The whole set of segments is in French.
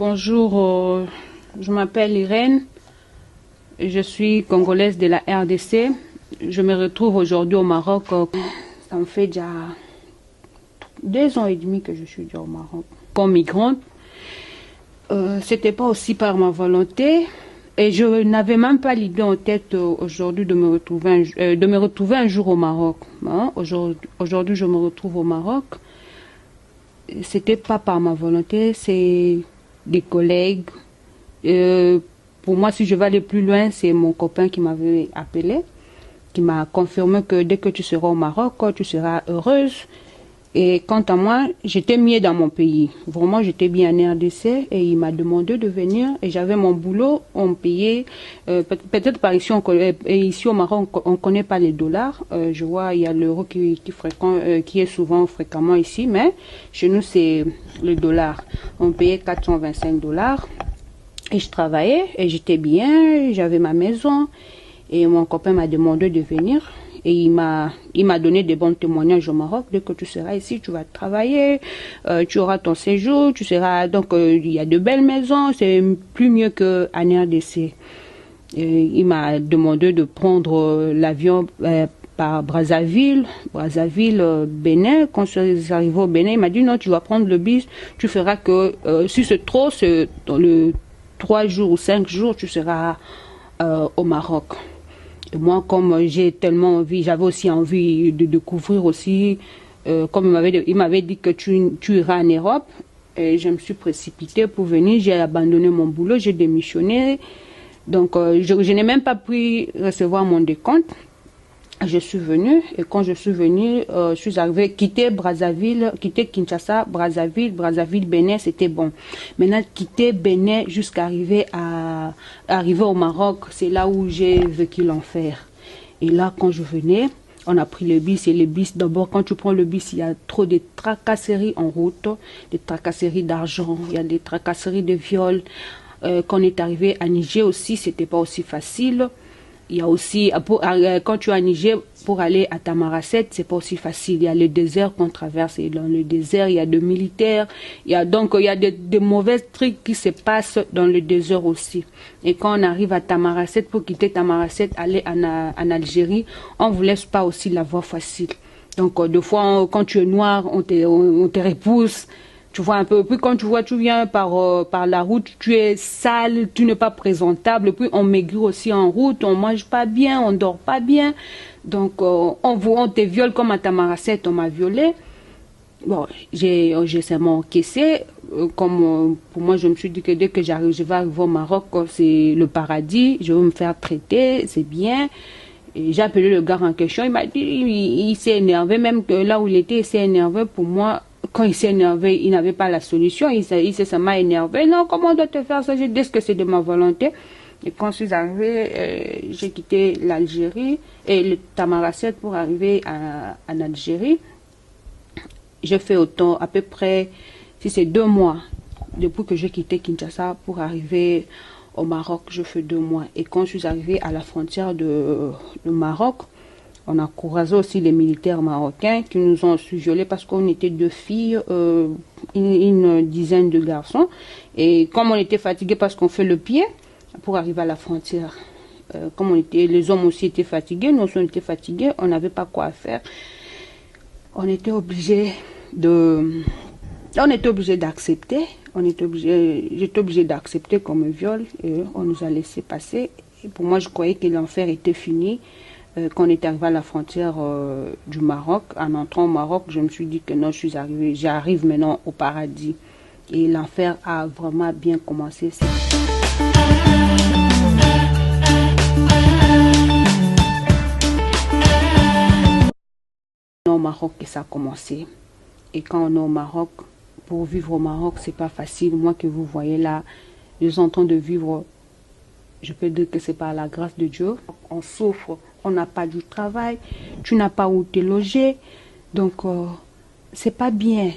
Bonjour, je m'appelle Irène, je suis congolaise de la RDC. Je me retrouve aujourd'hui au Maroc. Ça me fait déjà 2 ans et demi que je suis déjà au Maroc. Comme migrante, c'était pas aussi par ma volonté et je n'avais même pas l'idée en tête aujourd'hui de me retrouver un jour au Maroc. Hein? Aujourd'hui, je me retrouve au Maroc. C'était pas par ma volonté, c'est des collègues. Pour moi, si je vais aller plus loin, c'est mon copain qui m'avait appelé, qui m'a confirmé que dès que tu seras au Maroc, tu seras heureuse. Et quant à moi, j'étais mieux dans mon pays. Vraiment, j'étais bien en RDC et il m'a demandé de venir. Et j'avais mon boulot, on me payait. Peut-être par ici, ici au Maroc, on ne connaît pas les dollars. Je vois, il y a l'euro qui est souvent fréquemment ici, mais chez nous, c'est le dollar. On me payait 425 dollars. Et je travaillais et j'étais bien, j'avais ma maison. Et mon copain m'a demandé de venir. Et il m'a donné des bons témoignages au Maroc. Dès que tu seras ici, tu vas travailler, tu auras ton séjour, tu seras... Donc, il y a de belles maisons, c'est plus mieux qu'en RDC. Il m'a demandé de prendre l'avion par Brazzaville, Bénin. Quand je suis arrivé au Bénin, il m'a dit non, tu vas prendre le bus, tu feras que, si c'est trop, c'est dans le 3 jours ou 5 jours, tu seras au Maroc. Et moi, comme j'ai tellement envie, j'avais aussi envie de découvrir aussi, comme il m'avait dit que tu iras en Europe, et je me suis précipitée pour venir, j'ai abandonné mon boulot, j'ai démissionné, donc je n'ai même pas pu recevoir mon décompte. Je suis venue, et quand je suis venue, je suis arrivée, quitter Kinshasa, Brazzaville, Bénin, c'était bon. Maintenant, quitter Bénin jusqu'à arriver au Maroc, c'est là où j'ai vécu l'enfer. Et là, quand je venais, on a pris le bus, et le bus, d'abord, quand tu prends le bus, il y a trop de tracasseries en route, des tracasseries d'argent, il y a des tracasseries de viol. Quand on est arrivé à Niger aussi, c'était pas aussi facile. Il y a aussi, quand tu es à Niger, pour aller à Tamaracet, c'est pas aussi facile. Il y a le désert qu'on traverse, et dans le désert, il y a des militaires. Donc, il y a des mauvais trucs qui se passent dans le désert aussi. Et quand on arrive à Tamaracet, pour quitter Tamaracet, aller en Algérie, on ne vous laisse pas aussi la voie facile. Donc, des fois, quand tu es noir, on te repousse. Tu vois un peu, puis quand tu viens par la route, tu es sale, tu n'es pas présentable, puis on maigrit aussi en route, on mange pas bien, on dort pas bien. Donc, on te viole comme à Tamaracet, on m'a violé. Bon, j'ai seulement encaissé. Comme pour moi, je me suis dit que dès que je vais arriver au Maroc, c'est le paradis, je vais me faire traiter, c'est bien. J'ai appelé le gars en question, il m'a dit, il s'est énervé, même que là où il était, il s'est énervé pour moi. Quand il s'est énervé, il n'avait pas la solution, ça m'a énervé. Non, comment on doit te faire ça? J'ai dit que c'est de ma volonté. Et quand je suis arrivée, j'ai quitté l'Algérie et le Tamaracet pour arriver en Algérie. J'ai fait autant, à peu près, si c'est 2 mois, depuis que j'ai quitté Kinshasa pour arriver au Maroc, je fais 2 mois. Et quand je suis arrivée à la frontière du Maroc, on a croisé aussi les militaires marocains qui nous ont violés parce qu'on était 2 filles, une dizaine de garçons. Et comme on était fatigués parce qu'on fait le pied pour arriver à la frontière, les hommes aussi étaient fatigués, nous aussi on était fatigués, on n'avait pas quoi faire. On était obligés d'accepter. J'étais obligée d'accepter comme un viol et on nous a laissé passer. Et pour moi, je croyais que l'enfer était fini. Quand on est arrivé à la frontière du Maroc, en entrant au Maroc, je me suis dit que non, j'arrive maintenant au paradis. Et l'enfer a vraiment bien commencé. Au Maroc que ça a commencé. Et quand on est au Maroc, pour vivre au Maroc, c'est pas facile. Moi que vous voyez là, je suis en train de vivre, je peux dire que c'est par la grâce de Dieu. On souffre, on n'a pas du travail, tu n'as pas où te loger. Donc, c'est pas bien.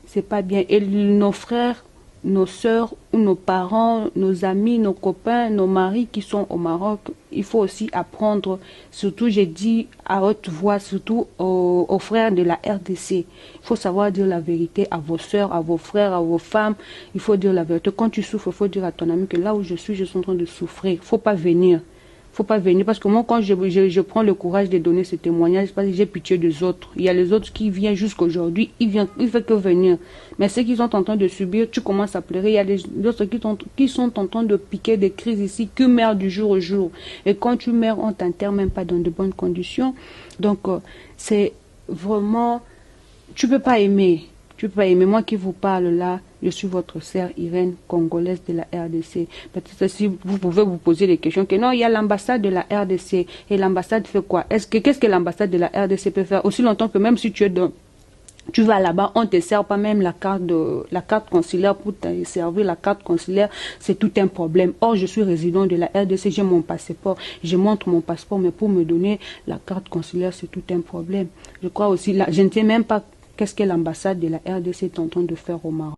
C'est pas bien. Et nos frères nos sœurs ou nos parents, nos amis, nos copains, nos maris qui sont au Maroc, il faut aussi apprendre, surtout j'ai dit à haute voix, surtout aux frères de la RDC. Il faut savoir dire la vérité à vos sœurs, à vos frères, à vos femmes. Il faut dire la vérité. Quand tu souffres, il faut dire à ton ami que là où je suis en train de souffrir. Il ne faut pas venir. Faut pas venir parce que moi quand je prends le courage de donner ce témoignage parce que j'ai pitié des autres. Il y a les autres qui viennent jusqu'aujourd'hui, il fait que venir. Mais ceux qui sont en train de subir, tu commences à pleurer. Il y a des autres qui sont en train de piquer des crises ici, qui meurent du jour au jour. Et quand tu meurs, on t'enterre même pas dans de bonnes conditions. Donc c'est vraiment, tu peux pas aimer. Tu peux pas aimer. Moi qui vous parle là, je suis votre sœur Irène, congolaise de la RDC. Peut-être si vous pouvez vous poser des questions, que non, il y a l'ambassade de la RDC. Et l'ambassade fait quoi? Qu'est-ce que l'ambassade de la RDC peut faire? Aussi longtemps que même si tu vas là-bas, on ne te sert pas même la carte consulaire pour te servir la carte consulaire, c'est tout un problème. Or, je suis résident de la RDC, j'ai mon passeport, je montre mon passeport, mais pour me donner la carte consulaire, c'est tout un problème. Je crois aussi, là, je ne sais même pas qu'est-ce que l'ambassade de la RDC est en train de faire au Maroc.